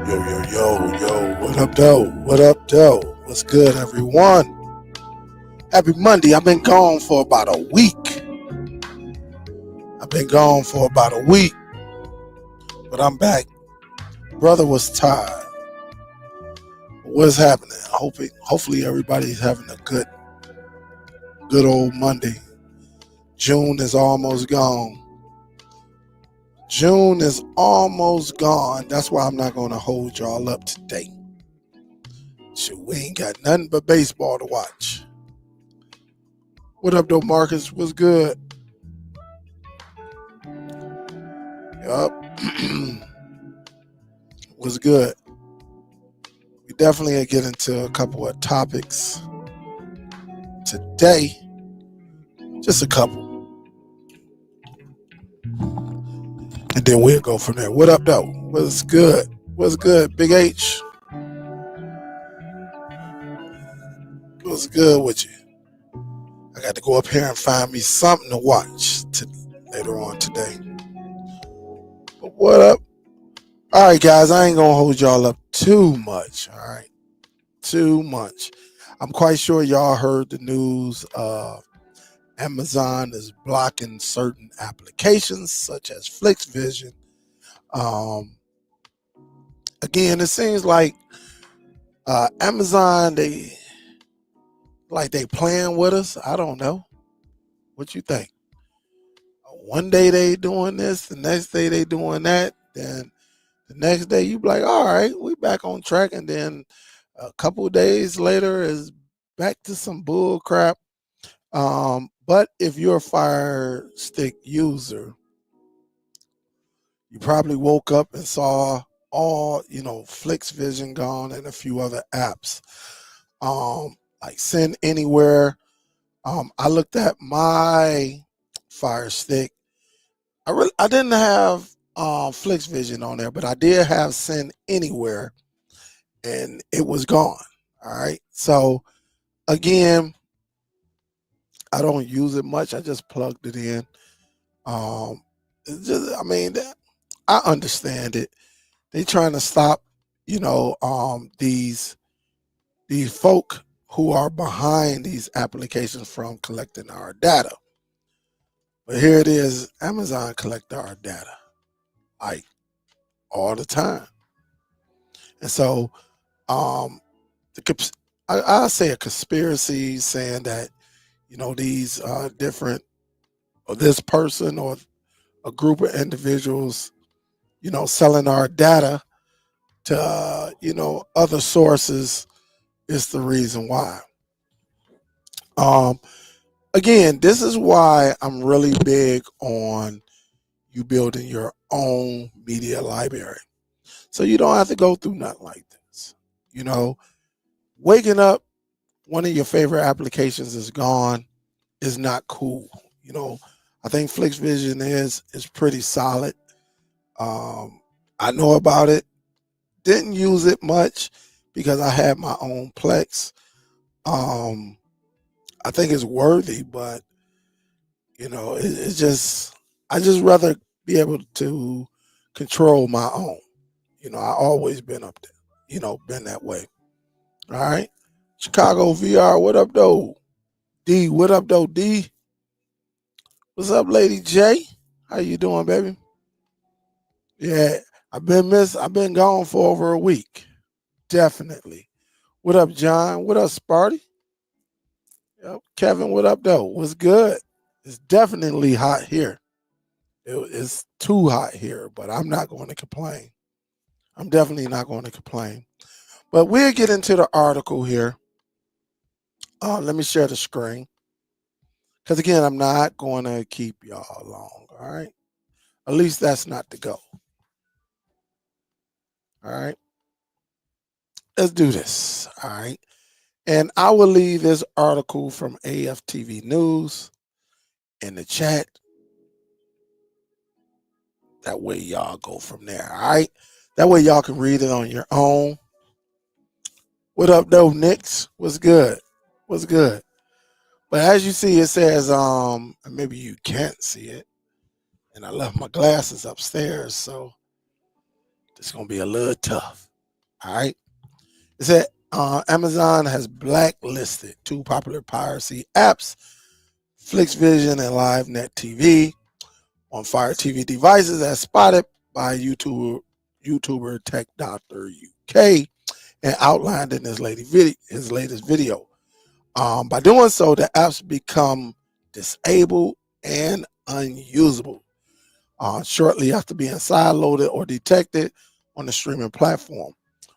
Yo, yo, yo, yo, what up, though? What up, though? What's good, everyone? Happy Monday. I've been gone for about a week. But I'm back. Brother was tired. What's happening? Hopefully everybody's having a good old Monday. June is almost gone. That's why I'm not going to hold y'all up today. Shoot, we ain't got nothing but baseball to watch. What up, though, Marcus? What's good? Yup. What's good? We definitely get into a couple of topics today. Just a couple. And then we'll go from there. What up, though? What's good? What's good, Big H? What's good with you? I got to go up here and find me something to watch later on today. But what up? All right, guys, I ain't going to hold y'all up too much, all right? Too much. I'm quite sure y'all heard the news. Amazon is blocking certain applications such as FlixVision. Again, it seems like Amazon, they playing with us. I don't know. What you think? One day they doing this, the next day they doing that, then the next day you be like, all right, we back on track, and then a couple of days later is back to some bull crap. But if you're a Fire Stick user, you probably woke up and saw all, FlixVision gone and a few other apps. Like Send Anywhere. I looked at my Fire Stick. I didn't have FlixVision on there, but I did have Send Anywhere, and it was gone. All right. So again, I don't use it much. I just plugged it in. I understand it. They trying to stop, these folk who are behind these applications from collecting our data. But here it is, Amazon collect our data, like all the time. And so I say a conspiracy saying that, these different, or this person or a group of individuals, selling our data to, other sources is the reason why. Again, this is why I'm really big on you building your own media library. So you don't have to go through nothing like this. Waking up, one of your favorite applications is gone is not cool. I think FlixVision is pretty solid. I know about it. Didn't use it much because I had my own Plex. I think it's worthy, but it's just I just rather be able to control my own. I always been up there. Been that way. All right. Chicago VR, what up though? D, what up though? D, what's up, Lady J? How you doing, baby? Yeah, I've been gone for over a week. Definitely. What up, John? What up, Sparty? Yep. Kevin, what up though? What's good? It's definitely hot here. It's too hot here, but I'm not going to complain. I'm definitely not going to complain. But we'll get into the article here. Let me share the screen. Because again, I'm not going to keep y'all long. All right. At least that's not the goal. All right. Let's do this. All right. And I will leave this article from AFTV News in the chat. That way y'all go from there. All right. That way y'all can read it on your own. What up, though, Nix? What's good? What's good? But as you see, it says, maybe you can't see it. And I left my glasses upstairs, so it's gonna be a little tough. All right. It said Amazon has blacklisted two popular piracy apps, FlixVision and LiveNet TV, on Fire TV devices as spotted by YouTuber Tech Doctor UK and outlined in his latest video. By doing so, the apps become disabled and unusable shortly after being sideloaded or detected on the streaming platform.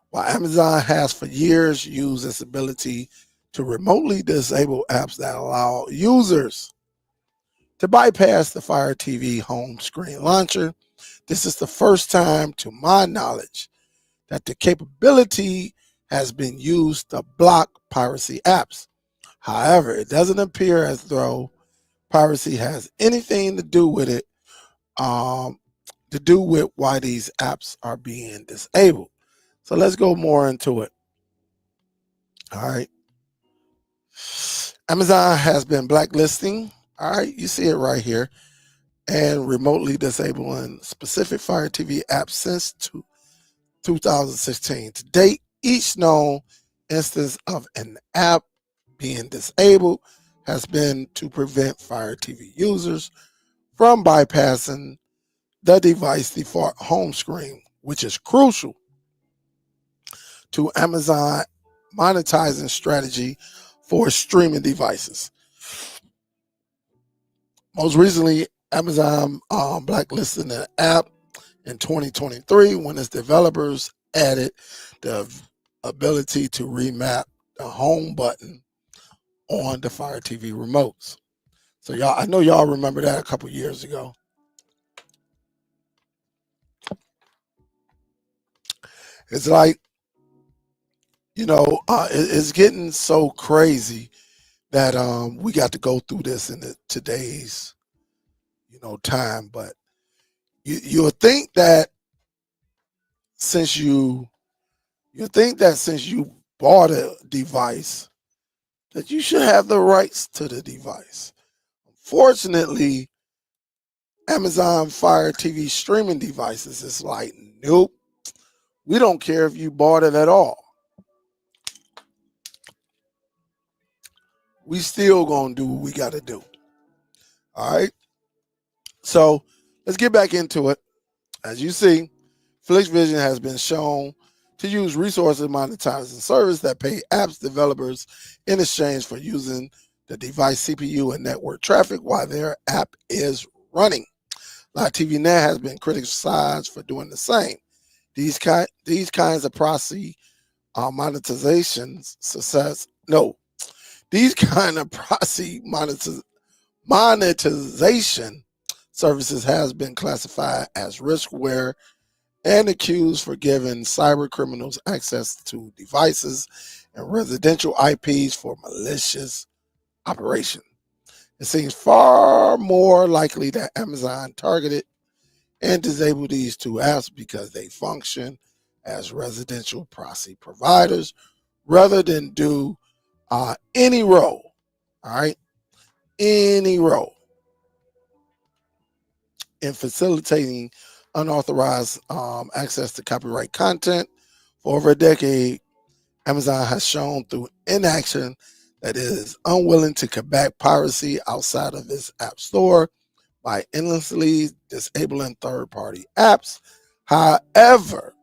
While Amazon has for years used its ability to remotely disable apps that allow users to bypass the Fire TV home screen launcher, this is the first time, to my knowledge, that the capability has been used to block piracy apps. However, it doesn't appear as though piracy has anything to do with it, to do with why these apps are being disabled. So let's go more into it. All right. Amazon has been blacklisting, all right, you see it right here, and remotely disabling specific Fire TV apps since 2016. To date, each known instance of an app being disabled has been to prevent Fire TV users from bypassing the device default home screen, which is crucial to Amazon monetizing strategy for streaming devices. Most recently, Amazon blacklisted an app in 2023 when its developers added the ability to remap the home button on the Fire TV remotes. So y'all, I know y'all remember that a couple years ago. It's like, it's getting so crazy that we got to go through this in today's time. But you'll think that since you bought a device that you should have the rights to the device. Fortunately, Amazon Fire TV streaming devices is like, nope, we don't care if you bought it at all. We still gonna do what we gotta do. All right. So let's get back into it. As you see, FlixVision has been shown to use resources monetizing service that pay apps developers in exchange for using the device CPU and network traffic while their app is running. Live TV Net has been criticized for doing the same. These kinds of proxy monetizations success no these kind of proxy monetization services has been classified as riskware and accused for giving cyber criminals access to devices and residential IPs for malicious operation. It seems far more likely that Amazon targeted and disabled these two apps because they function as residential proxy providers rather than do any role, all right, any role in facilitating unauthorized access to copyright content. For over a decade, Amazon has shown through inaction that it is unwilling to combat piracy outside of its app store by endlessly disabling third-party apps. However,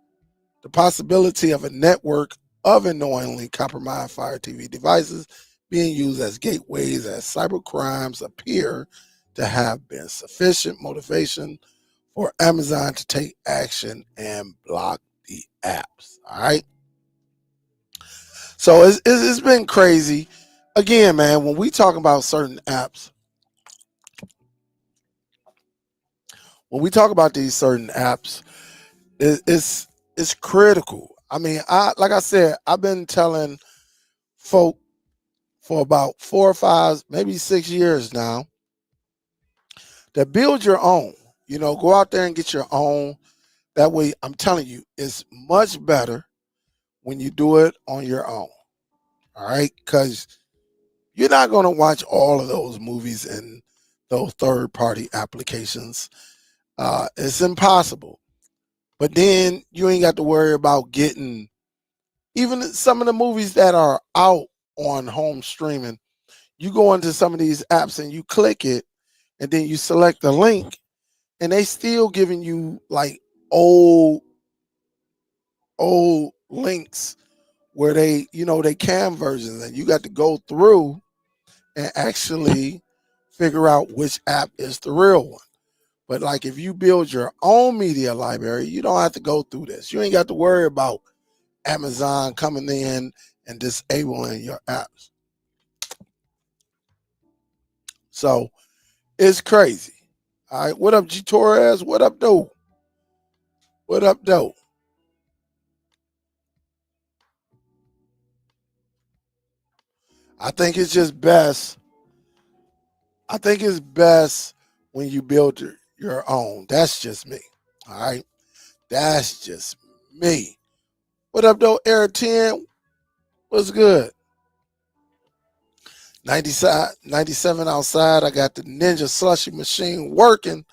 the possibility of a network of unknowingly compromised Fire TV devices being used as gateways as cyber crimes appear to have been sufficient motivation for Amazon to take action and block the apps. All right. So it's been crazy. Again, man, when we talk about certain apps, when we talk about these certain apps, it's critical. I mean, like I said, I've been telling folk for about 4 or 5, maybe 6 years now, to build your own. Go out there and get your own. That way, I'm telling you, it's much better when you do it on your own. All right, because you're not going to watch all of those movies in those third-party applications. It's impossible. But then you ain't got to worry about getting Even some of the movies that are out on home streaming, you go into some of these apps and you click it, and then you select the link, and they still giving you like old old links where they cam versions, and you got to go through and actually figure out which app is the real one. But like if you build your own media library, you don't have to go through this. You ain't got to worry about Amazon coming in and disabling your apps. So it's crazy. All right. What up, G Torres? What up, though? What up, though? I think it's just best. I think it's best when you build your own. That's just me. All right. That's just me. What up, though, Air 10? What's good? 97 outside. I got the Ninja Slushy machine working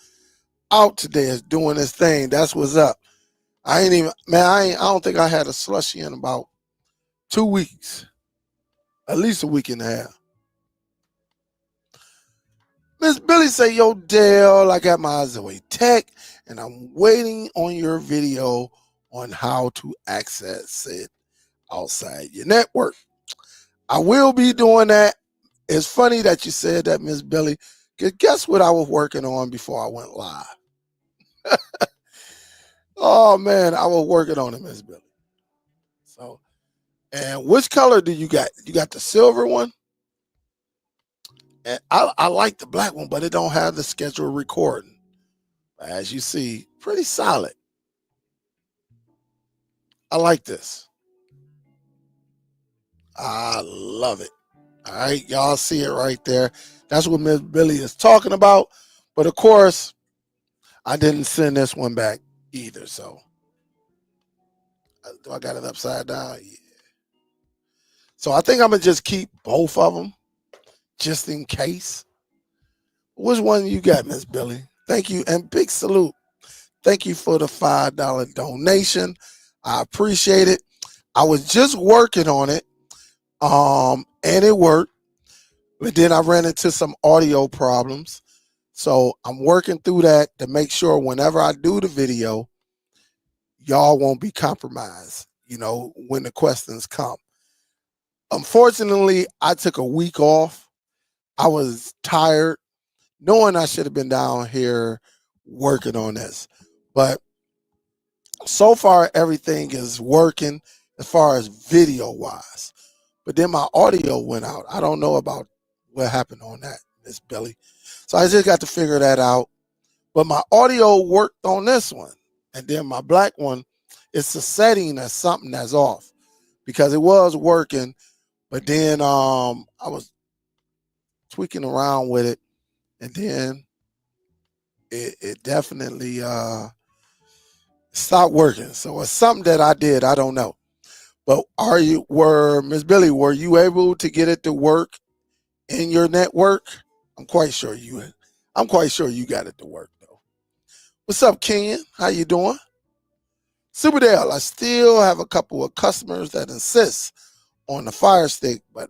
out today. It's doing its thing. That's what's up. I ain't even, man, I don't think I had a slushy in about 2 weeks, at least a week and a half. Miss Billy say, yo, Dale, I got my Zoe Tech, and I'm waiting on your video on how to access it outside your network. I will be doing that. It's funny that you said that, Miss Billy, because guess what I was working on before I went live? Oh, man, I was working on it, Miss Billy. So, and which color do you got? You got the silver one? And I like the black one, but it don't have the scheduled recording. As you see, pretty solid. I like this. I love it. All right, y'all see it right there. That's what Miss Billy is talking about. But of course, I didn't send this one back either. So, do I got it upside down? Yeah. So I think I'm gonna just keep both of them just in case. Which one you got, Miss Billy? Thank you, and big salute. Thank you for the $5 donation. I appreciate it. I was just working on it, and it worked. But then I ran into some audio problems. So I'm working through that to make sure whenever I do the video, y'all won't be compromised, when the questions come. Unfortunately, I took a week off. I was tired, knowing I should have been down here working on this. But so far, everything is working as far as video wise. But then my audio went out. I don't know about what happened on that, Miss Billy. So I just got to figure that out. But my audio worked on this one. And then my black one, it's a setting that's something that's off because it was working. But then I was tweaking around with it. And then it definitely stopped working. So it's something that I did. I don't know. But Miss Billy, were you able to get it to work in your network? I'm quite sure you got it to work though. What's up, Ken? How you doing? Superdell, I still have a couple of customers that insist on the Fire Stick, but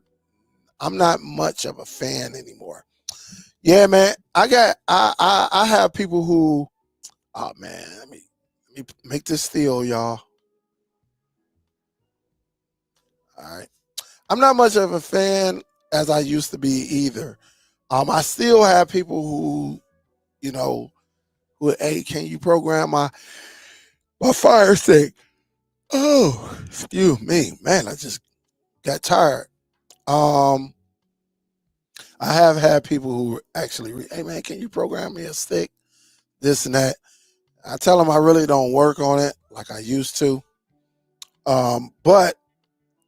I'm not much of a fan anymore. Yeah, man. I have people who, oh man, let me make this steel, y'all. All right. I'm not much of a fan as I used to be either. I still have people who, hey, can you program my Fire Stick? Oh, excuse me, man, I just got tired. Um, I have had people who actually, hey man, can you program me a stick? This and that. I tell them I really don't work on it like I used to. But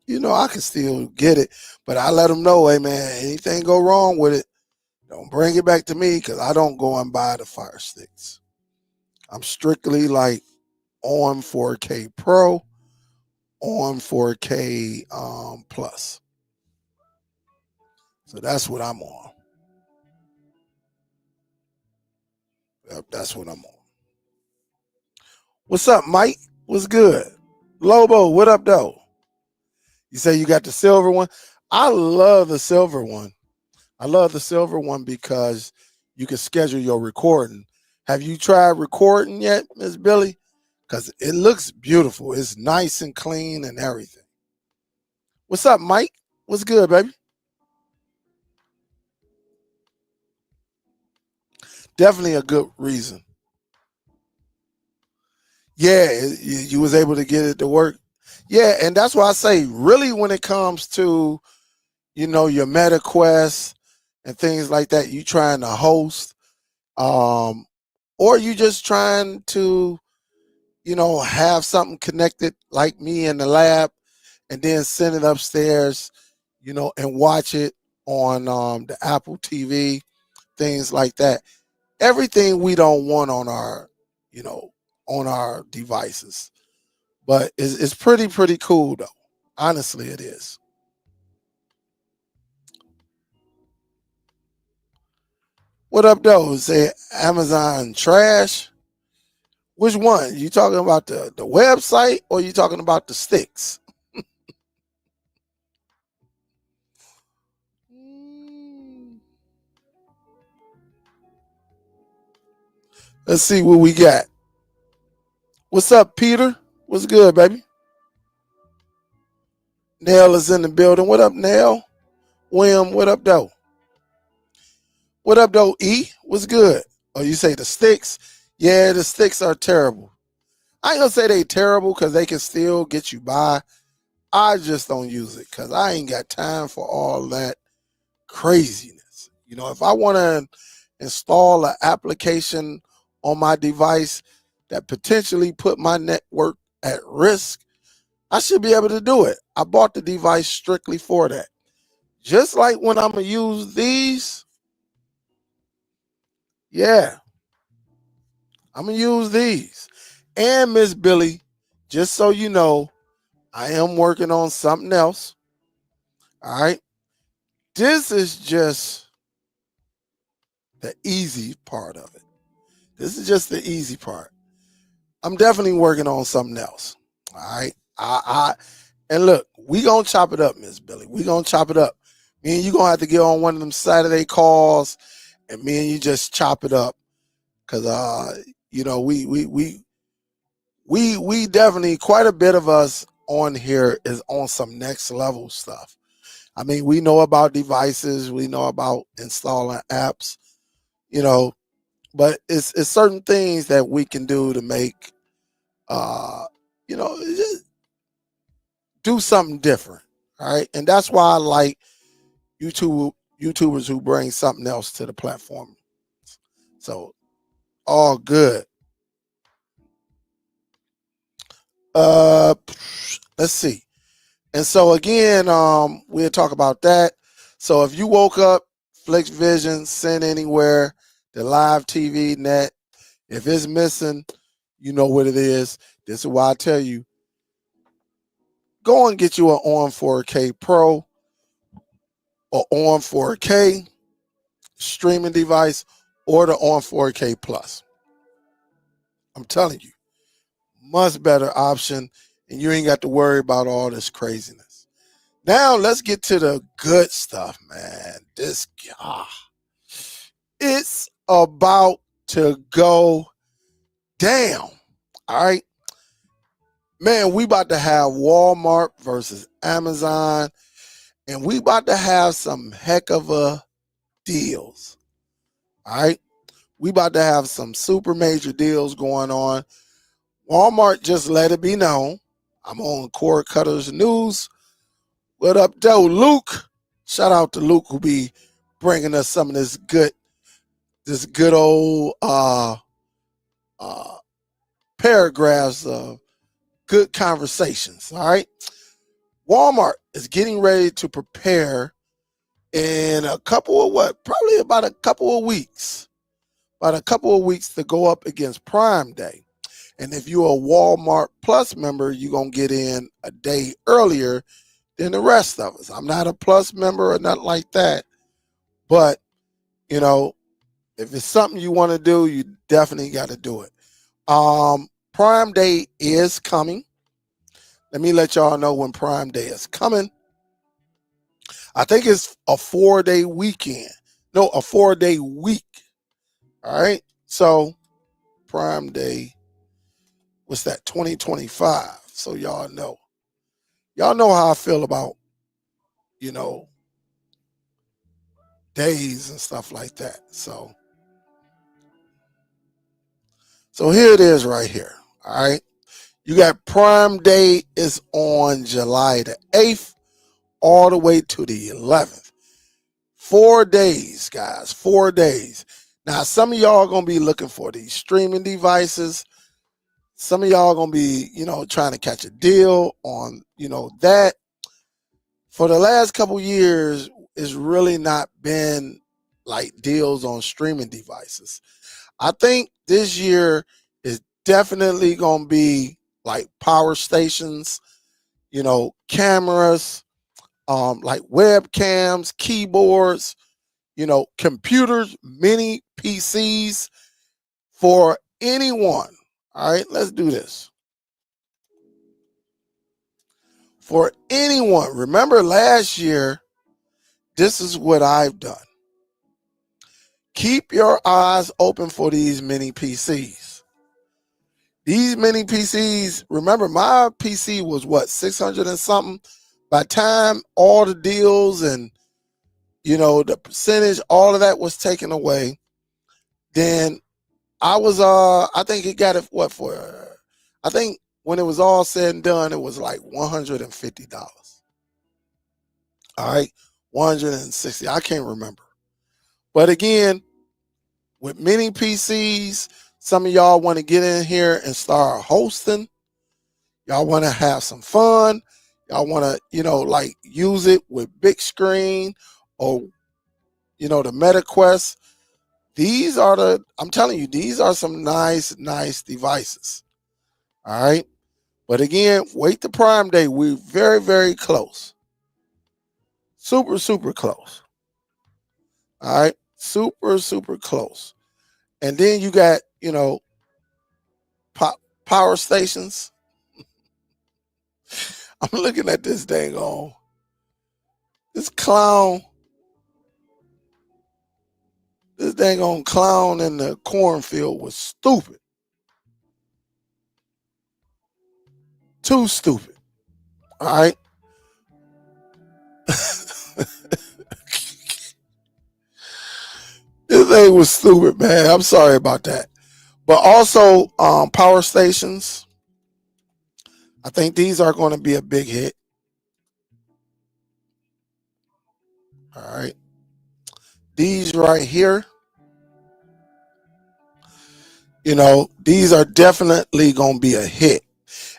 I can still get it. But I let them know, hey man, anything go wrong with it, don't bring it back to me because I don't go and buy the Fire Sticks. I'm strictly like on 4K Pro, on 4K Plus. So that's what I'm on. Yep, that's what I'm on. What's up, Mike? What's good? Lobo, what up, though? You say you got the silver one? I love the silver one. I love the silver one because you can schedule your recording. Have you tried recording yet, Miss Billy? Because it looks beautiful. It's nice and clean and everything. What's up, Mike? What's good, baby? Definitely a good reason. Yeah, you was able to get it to work. Yeah, and that's why I say, really, when it comes to your meta quest and things like that, you trying to host, um, or you just trying to have something connected like me in the lab, and then send it upstairs, and watch it on the Apple TV, things like that. Everything we don't want on our, you know, on our devices. But it's pretty cool though. Honestly, it is. What up though? Say Amazon trash. Which one? You talking about the website or you talking about the sticks? Mm. Let's see what we got. What's up, Peter? What's good, baby? Nail is in the building. What up, Nail? William, what up, though? What up, though, E? What's good? Oh, you say the sticks? Yeah, the sticks are terrible. I ain't gonna say they terrible because they can still get you by. I just don't use it because I ain't got time for all that craziness. If I want to install an application on my device that potentially put my network at risk, I should be able to do it. I bought the device strictly for that. Just like when I'm gonna use these, yeah, I'm gonna use these. And Miss Billy, just so you know, I am working on something else. All right. This is just the easy part of it. This is just the easy part. I'm definitely working on something else. All right. And look, we gonna chop it up, Miss Billy. We gonna chop it up. Me and you gonna have to get on one of them Saturday calls, and me and you just chop it up. Cause we definitely, quite a bit of us on here is on some next level stuff. I mean, we know about devices, we know about installing apps, you know, but it's certain things that we can do to make just do something different. All right. And that's why I like YouTubers who bring something else to the platform. So all good. Uh let's see. And so again, we'll talk about that. So if you woke up, Flex Vision, Send Anywhere, the live TV net, if it's missing, you know what it is. This is why I tell you, go and get you an On 4K Pro or On 4K streaming device or the On 4K Plus. I'm telling you, much better option, and you ain't got to worry about all this craziness. Now let's get to the good stuff, man. It's about to go down. All right. Man, we about to have Walmart versus Amazon, and we about to have some heck of a deals. All right. We about to have some super major deals going on. Walmart just let it be known. I'm on Cord Cutters News. What up, though, Luke? Shout out to Luke who be bringing us some of this good old uh, paragraphs of good conversations. All right. Walmart is getting ready to prepare in a couple of probably about a couple of weeks. About a couple of weeks to go up against Prime Day. And if you're a Walmart Plus member, you're going to get in a day earlier than the rest of us. I'm not a Plus member or nothing like that. But, you know, if it's something you want to do, you definitely got to do it. Prime Day is coming. Let me let y'all know when Prime Day is coming. I think it's a 4-day weekend. No, a 4-day week. All right. So Prime Day, what's that? 2025. So y'all know. Y'all know how I feel about, you know, days and stuff like that. So here it is right here. All right. You got Prime Day is on July the 8th all the way to the 11th. 4 days, guys. 4 days. Now, some of y'all are going to be looking for these streaming devices. Some of y'all are going to be, trying to catch a deal on, that. For the last couple years, it's really not been like deals on streaming devices. I think this year is definitely going to be like power stations, cameras, like webcams, keyboards, computers, mini PCs for anyone. All right, let's do this. For anyone, remember last year, this is what I've done. Keep your eyes open for these mini PCs. These mini PCs, remember my PC was what, 600 and something? By the time all the deals and, the percentage, all of that was taken away, then I was, I think it got it, I think when it was all said and done, it was like $150. All right, 160. I can't remember. But again, with mini PCs, some of y'all want to get in here and start hosting. Y'all want to have some fun. Y'all want to, like use it with big screen or, the MetaQuest. I'm telling you, these are some nice devices. All right. But again, wait to Prime Day. We're very, very close. Super close. All right. Super close. And then you got, power stations. I'm looking at this dang on. This clown. This dang on clown in the cornfield was stupid. Too stupid. All right. This thing was stupid, man. I'm sorry about that. But also, power stations. I think these are going to be a big hit. All right. These right here, these are definitely going to be a hit.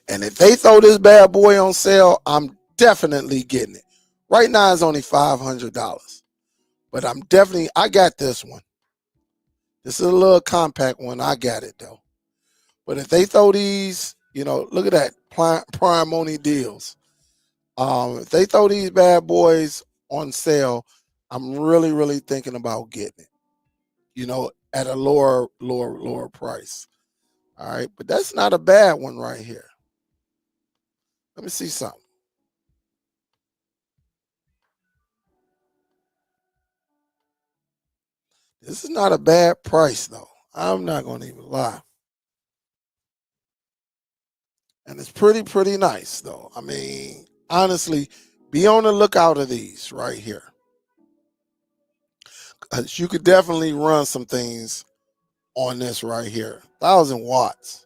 And if they throw this bad boy on sale, I'm definitely getting it. Right now, it's only $500. But I got this one. This is a little compact one. I got it, though. But if they throw these, look at that, prime only deals. If they throw these bad boys on sale, I'm really thinking about getting it, at a lower price. All right. But that's not a bad one right here. Let me see something. This is not a bad price, though. I'm not going to even lie. And it's pretty nice, though. I mean, honestly, be on the lookout of these right here. You could definitely run some things on this right here. 1,000 watts.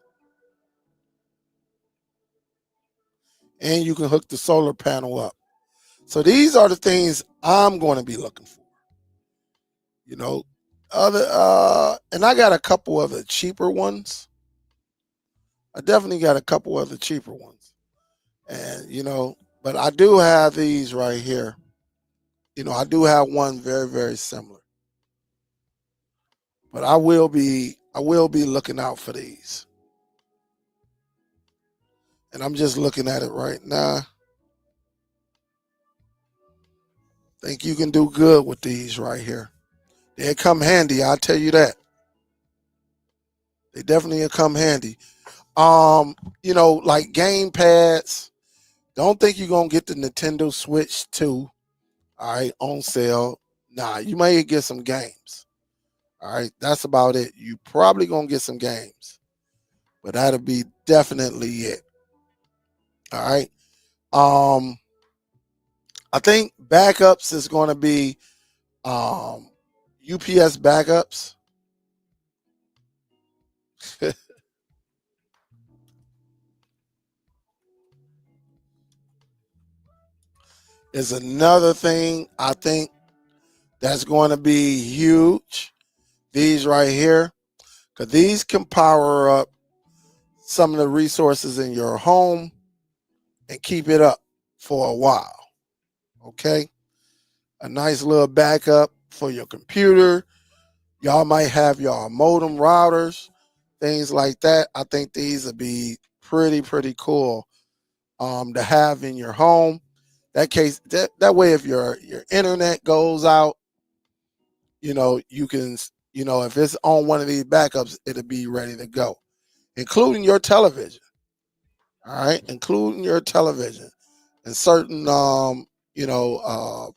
And you can hook the solar panel up. So these are the things I'm going to be looking for. And I got a couple of the cheaper ones. I definitely got a couple of the cheaper ones. And, but I do have these right here. I do have one very similar. But I will be looking out for these. And I'm just looking at it right now. Think you can do good with these right here. They come handy, I'll tell you that. They definitely come handy. Like game pads, Don't think you're gonna get the Nintendo Switch 2, all right, on sale. Nah, you may get some games. All right, that's about it. You probably gonna get some games, but that'll be definitely it. All right. Um, I think backups is gonna be UPS backups. Is another thing I think that's going to be huge. These right here, because these can power up some of the resources in your home and keep it up for a while. Okay. A nice little backup for your computer. Y'all might have y'all modem routers, things like that. I think these would be pretty cool to have in your home. That way, if your internet goes out, you can, if it's on one of these backups, it'll be ready to go, including your television. All right, including your television and certain, you know, uh,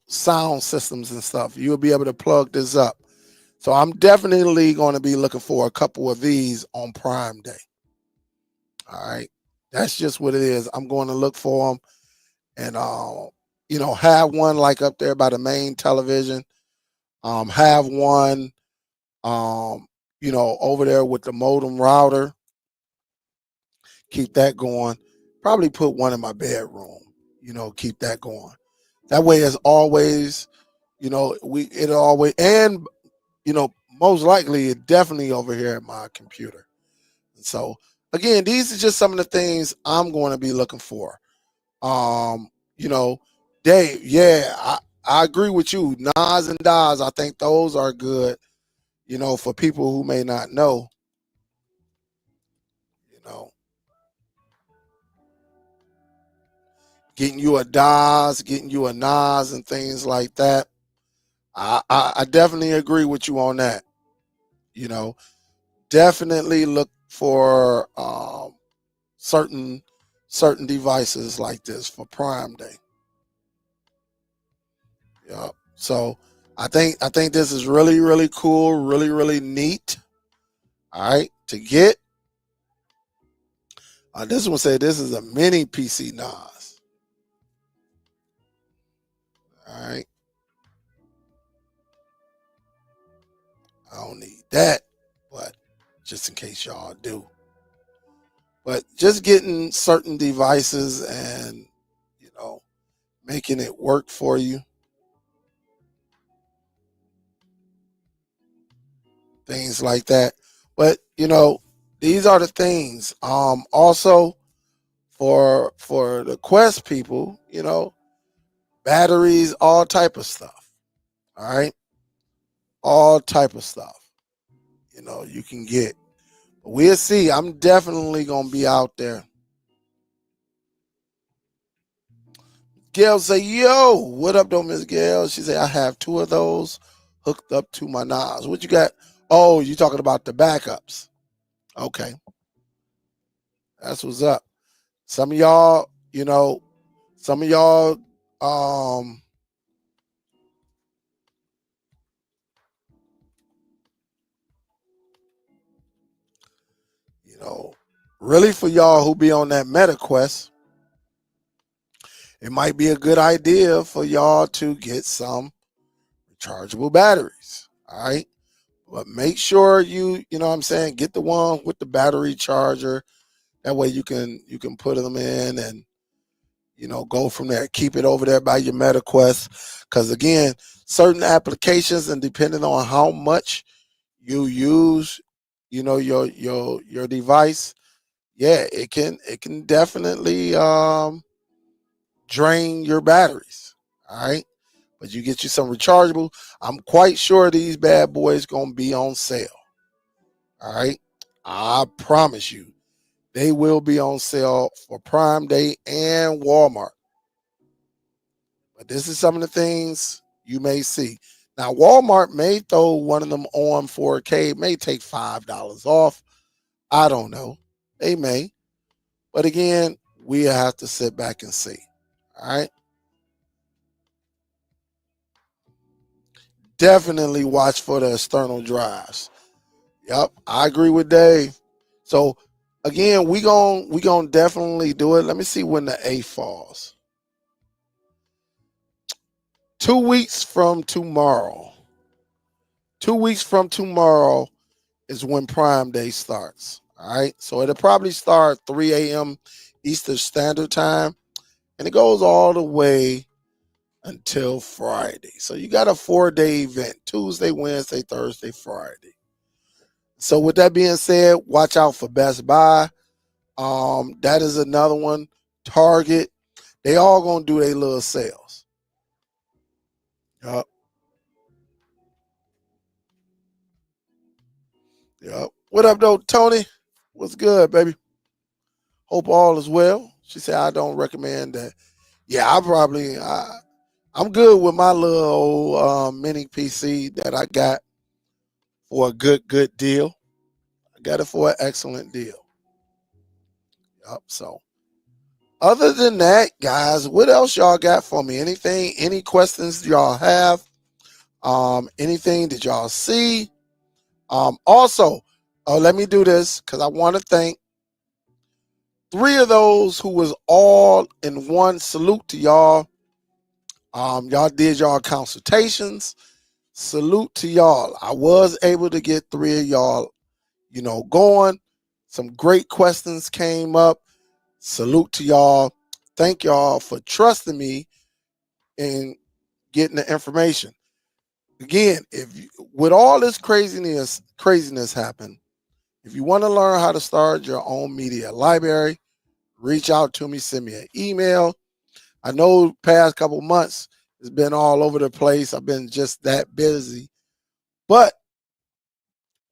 sound systems and stuff. You'll be able to plug this up. So I'm definitely going to be looking for a couple of these on Prime Day. All right, that's just what it is. I'm going to look for them and have one like up there by the main television. Have one over there with the modem router. Keep that going. Probably put one in my bedroom. Keep that going. That way, it's always, it always, and most likely, it definitely over here at my computer. So again, these are just some of the things I'm going to be looking for. Um, you know, Dave, yeah, I agree with you. Nas and Daz, I think those are good. For people who may not know, you know, getting you a Daz, getting you a Nas, and things like that. I definitely agree with you on that. You know, definitely look for certain devices like this for Prime Day. Yeah. So I think this is really cool, really neat. All right, to get. This one say this is a mini PC NAS. All right, I don't need that, but just in case y'all do. But just getting certain devices and making it work for you, things like that. But these are the things. Also for the Quest people, batteries, all type of stuff. All right, all type of stuff. You can get. We'll see. I'm definitely gonna be out there. Gail say, "Yo, what up, though, Miss Gail?" She say, "I have two of those hooked up to my NAS. What you got? Oh, you talking about the backups? Okay, that's what's up. Some of y'all, some of y'all, um, you know, really for y'all who be on that Meta Quest, it might be a good idea for y'all to get some rechargeable batteries. All right." But make sure you know what I'm saying, get the one with the battery charger. That way you can put them in and go from there. Keep it over there by your MetaQuest. Because again, certain applications and depending on how much you use, your device, yeah, it can definitely drain your batteries. All right. But you get you some rechargeable. I'm quite sure these bad boys gonna be on sale. All right. I promise you, they will be on sale for Prime Day and Walmart. But this is some of the things you may see. Now, Walmart may throw one of them on 4K, may take $5 off. I don't know. They may. But again, we have to sit back and see. All right. Definitely watch for the external drives. Yep, I agree with Dave. So again, we gonna definitely do it. Let me see when the A falls. 2 weeks from tomorrow. 2 weeks from tomorrow is when Prime Day starts. All right. So it'll probably start 3 a.m. Eastern Standard Time. And it goes all the way until Friday. So you got a 4-day event: Tuesday, Wednesday, Thursday, Friday. So with that being said, watch out for Best Buy. That is another one. Target. They all gonna do their little sales. Yup. Yup. What up though, Tony? What's good, baby? Hope all is well. She said I don't recommend that. Yeah, I'm good with my little old mini PC that I got for a good deal. I got it for an excellent deal. Yup. So other than that, guys, what else y'all got for me? Anything? Any questions y'all have? Anything that y'all see? Also, let me do this because I want to thank three of those who was all in one. Salute to y'all. Y'all did y'all consultations. Salute to y'all. I was able to get three of y'all, going. Some great questions came up. Salute to y'all. Thank y'all for trusting me in getting the information. Again, with all this craziness happen, if you want to learn how to start your own media library, reach out to me, send me an email. I know past couple months it's been all over the place. I've been just that busy, but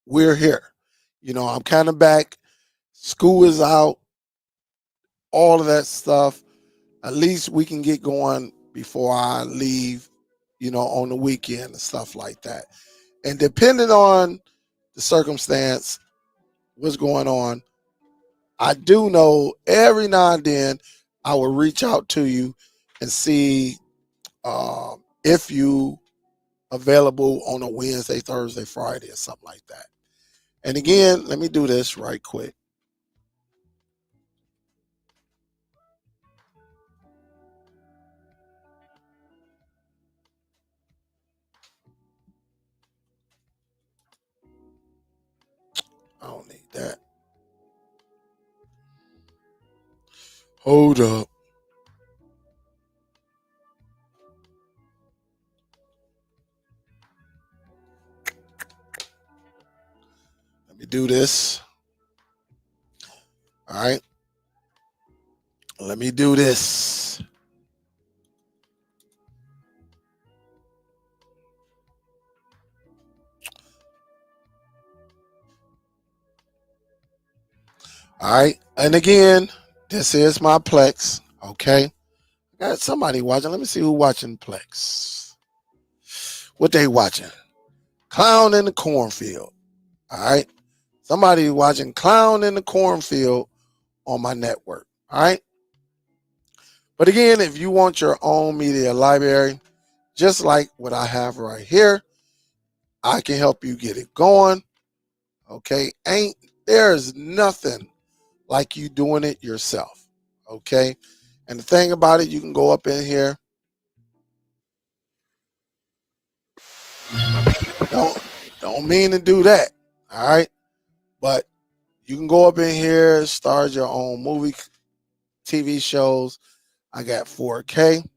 we're here. I'm kind of back. School is out, all of that stuff. At least we can get going before I leave, on the weekend and stuff like that. And depending on the circumstance, what's going on, I do know every now and then I will reach out to you and see if you available on a Wednesday, Thursday, Friday, or something like that. And again, let me do this right quick. I don't need that. Hold up. Let me do this. All right. Let me do this. All right. And again, this is my Plex. Okay. I got somebody watching. Let me see who watching Plex. What they watching? Clown in the cornfield. All right. Somebody watching Clown in the Cornfield on my network. All right. But again, if you want your own media library, just like what I have right here, I can help you get it going. Okay. There's nothing like you doing it yourself. Okay. And the thing about it, you can go up in here. Don't don't mean to do that. All right. But you can go up in here, start your own movie, TV shows. I got 4K.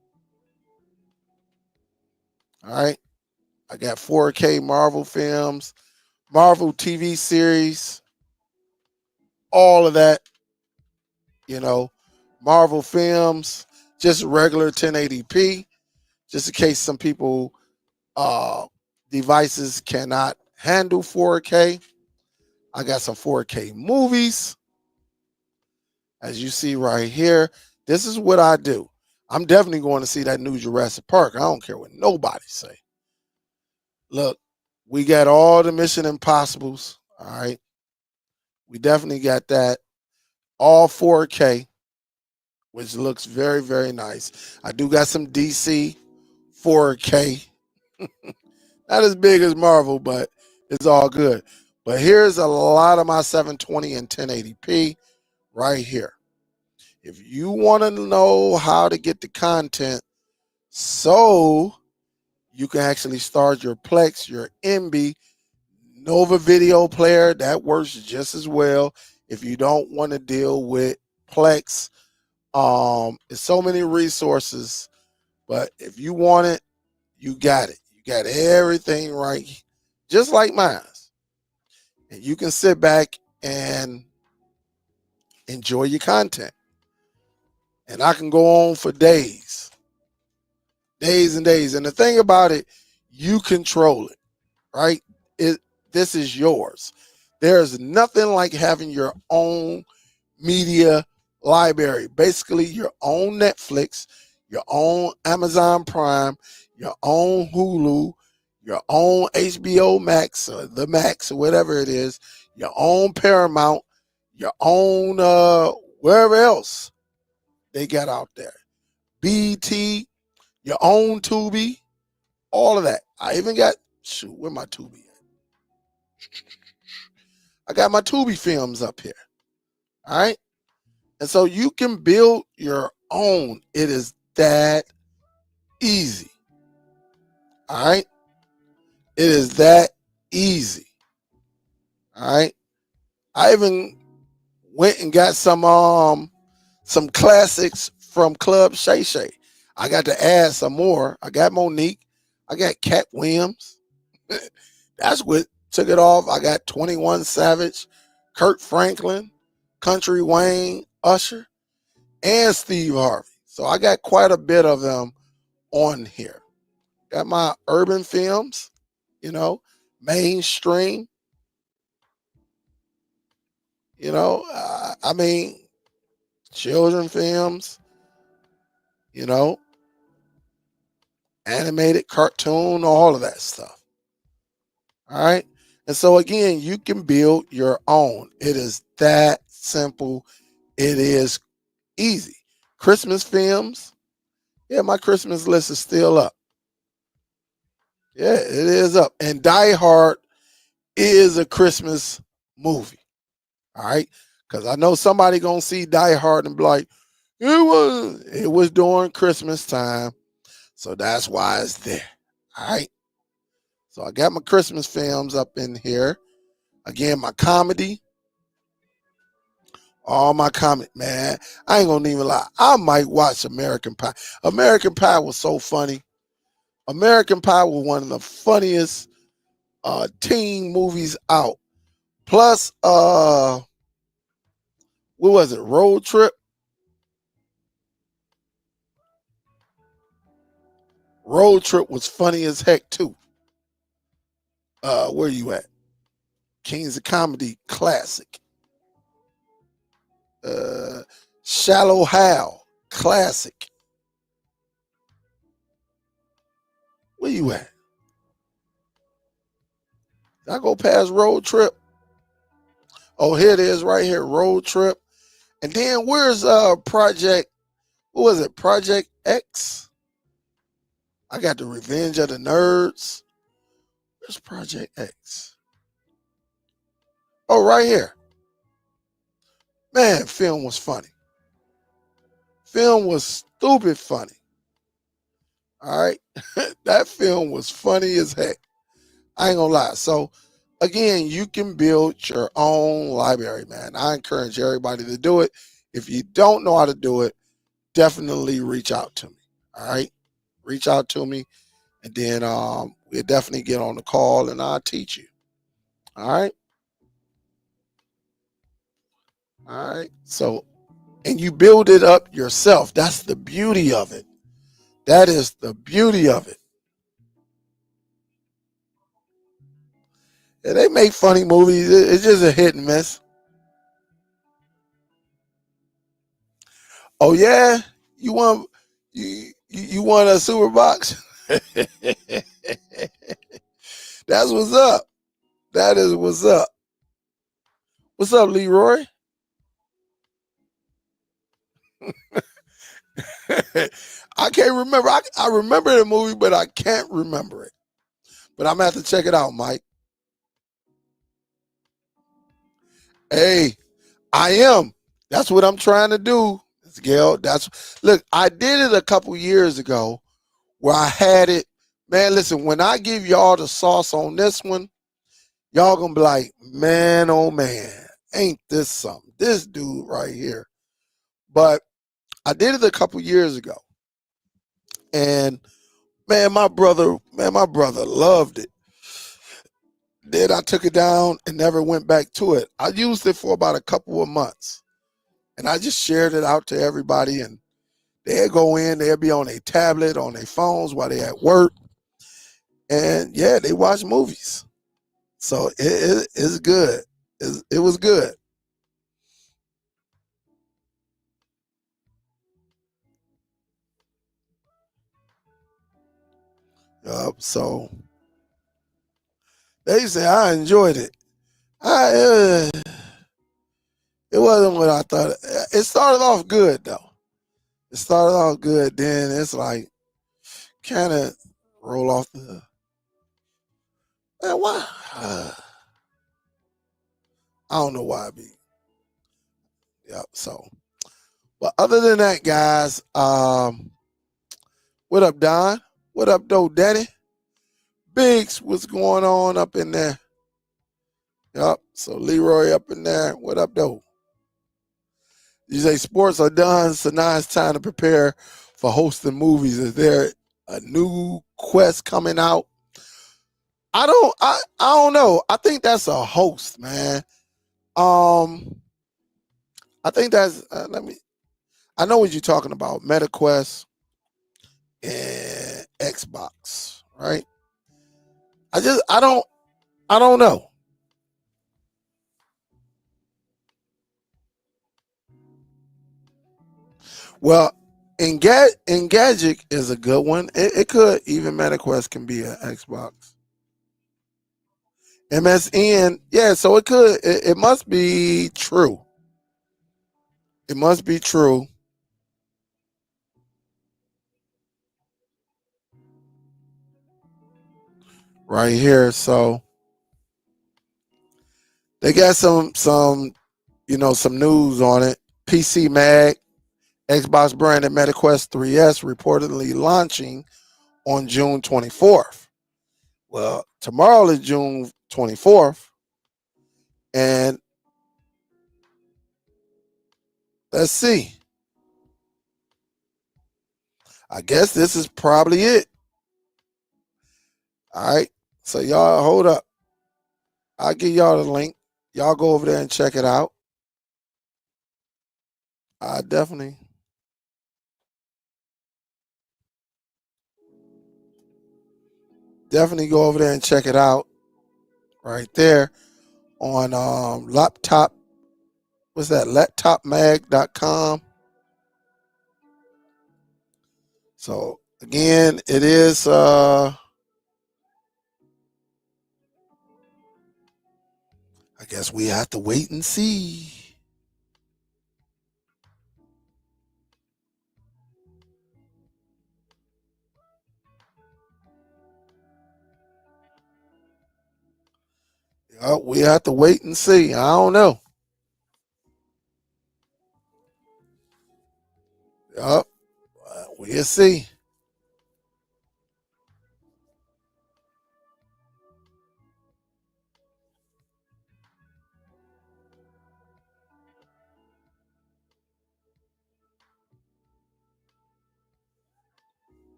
All right. I got 4K Marvel films, Marvel TV series, all of that, you know, Marvel films, just regular 1080p, just in case some people uh devices cannot handle 4K. I got some 4K movies, as you see right here. This is what I do. I'm definitely going to see that new Jurassic Park. I don't care what nobody say. Look, we got all the Mission Impossibles. All right. We definitely got that. all 4K, which looks very, very nice. I do got some DC 4K. Not as big as Marvel, but it's all good. But here's a lot of my 720 and 1080p right here. If you want to know how to get the content so you can actually start your Plex, your MB, Nova video player, that works just as well. If you don't want to deal with Plex, there's so many resources, but if you want it, you got it. You got everything right, just like mine. And you can sit back and enjoy your content. And I can go on for days, days and days. And the thing about it, you control it, right? This is yours. There's nothing like having your own media library, basically your own Netflix, your own Amazon Prime, your own Hulu, your own HBO Max or the Max or whatever it is, your own Paramount, your own wherever else they got out there. BT, your own Tubi, all of that. I even got, where my Tubi at? I got my Tubi films up here. All right. And so you can build your own. It is that easy. All right. It is that easy. All right. I even went and got some classics from Club Shay Shay. I got to add some more. I got Monique. I got Cat Williams. That's what took it off. I got 21 Savage, Kurt Franklin, Country Wayne, Usher, and Steve Harvey. So I got quite a bit of them on here. Got my urban films, mainstream, I mean, children films, you know, animated cartoon, all of that stuff. All right. And so again, you can build your own. It is that simple. It is easy. Christmas films. Yeah, my Christmas list is still up. Yeah, it is up. And Die Hard is a Christmas movie. All right. Because I know somebody gonna see Die Hard and be like, it was during Christmas time. So that's why it's there. All right. So I got my Christmas films up in here. Again, my comedy. All my comedy, man. I ain't gonna even lie. I might watch American Pie. American Pie was so funny. American Pie was one of the funniest teen movies out. Plus, what was it? Road Trip. Road Trip was funny as heck too. Where you at? Kings of Comedy classic. Uh, Shallow Hal classic. Where you at? Did I go past Road Trip? Oh, here it is right here. Road Trip. And then where's Project? What was it? Project X? I got the Revenge of the Nerds. Where's Project X? Oh, right here. Man, film was funny. Film was stupid funny. All right. That film was funny as heck. I ain't gonna lie. So again, you can build your own library, man. I encourage everybody to do it. If you don't know how to do it, definitely reach out to me. All right. Reach out to me, and then we'll definitely get on the call and I'll teach you. All right. All right. So, and you build it up yourself. That's the beauty of it. That is the beauty of it. Yeah, they make funny movies. It's just a hit and miss. Oh yeah, you want a super box? That's what's up. That is what's up. What's up, Leroy? I can't remember. I remember the movie, but I can't remember it. But I'm gonna have to check it out, Mike. Hey, I am. That's what I'm trying to do, Gail. Look. I did it a couple years ago where I had it. Man, listen. When I give y'all the sauce on this one, y'all gonna be like, man, oh man, ain't this something? This dude right here. But I did it a couple years ago, and man, my brother loved it. Then I took it down and never went back to it. I used it for about a couple of months, and I just shared it out to everybody. And they'd go in, they'd be on their tablet, on their phones while they at work, and yeah, they watch movies. So it's good. It was good. So they say I enjoyed it. It wasn't what I thought. It started off good though. It started off good. Then it's like kind of roll off the. Man, why? I don't know why I be. Yep. So, but other than that, guys, what up, Don? What up, though, Daddy? Biggs, what's going on up in there? Yep. So Leroy up in there. What up, though? You say sports are done, so now it's time to prepare for hosting movies. Is there a new quest coming out? I don't know. I think that's a host, man. Um, I think that's I know what you're talking about. MetaQuest and Xbox, right? I don't know. Well, Engadget is a good one. It could even MetaQuest can be an Xbox. MSN, yeah. So it could. It must be true. It must be true right here. So they got some news on it. PC Mag, Xbox branded MetaQuest 3S reportedly launching on June 24th. Well, tomorrow is June 24th, and let's see. I guess this is probably it. All right. So y'all hold up. I'll give y'all the link. Y'all go over there and check it out. I definitely go over there and check it out right there on laptop. What's that? Laptopmag.com. So again, it is I guess we have to wait and see. We have to wait and see. I don't know. Yep. We'll see.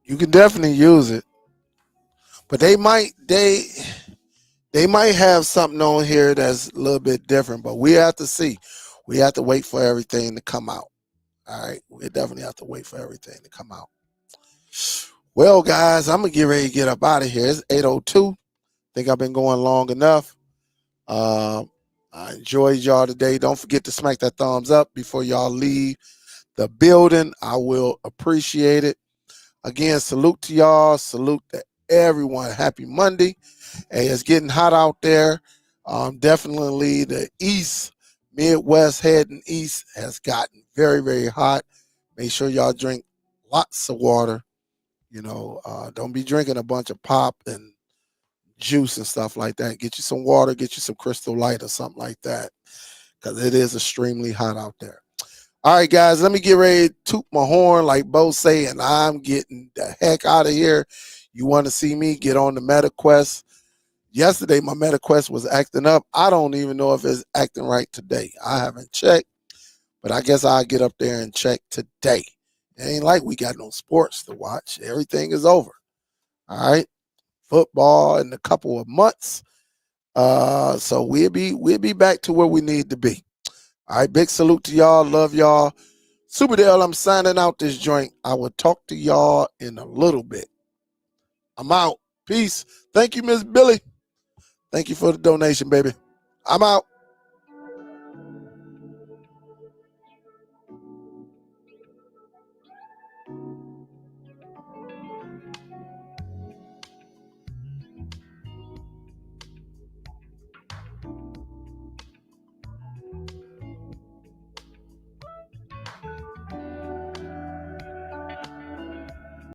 You can definitely use it, but they might have something on here that's a little bit different. But we have to see. We have to wait for everything to come out. All right, we definitely have to wait for everything to come out. Well, guys, I'm gonna get ready to get up out of here. It's 8:02. Think I've been going long enough. I enjoyed y'all today. Don't forget to smack that thumbs up before y'all leave the building. I will appreciate it. Again, salute to y'all. Salute to everyone. Happy Monday. Hey, it's getting hot out there. Definitely the East, Midwest heading east has gotten very, very hot. Make sure y'all drink lots of water. Don't be drinking a bunch of pop and juice and stuff like that. Get you some water, get you some Crystal Light or something like that, because it is extremely hot out there. All right, guys, let me get ready to toot my horn like Bo say, and I'm getting the heck out of here. You want to see me, get on the MetaQuest. Yesterday, my MetaQuest was acting up. I don't even know if it's acting right today. I haven't checked, but I guess I'll get up there and check today. It ain't like we got no sports to watch. Everything is over. All right. Football in a couple of months. So we'll be back to where we need to be. All right, big salute to y'all. Love y'all. Superdell, I'm signing out this joint. I will talk to y'all in a little bit. I'm out. Peace. Thank you, Miss Billy. Thank you for the donation, baby. I'm out.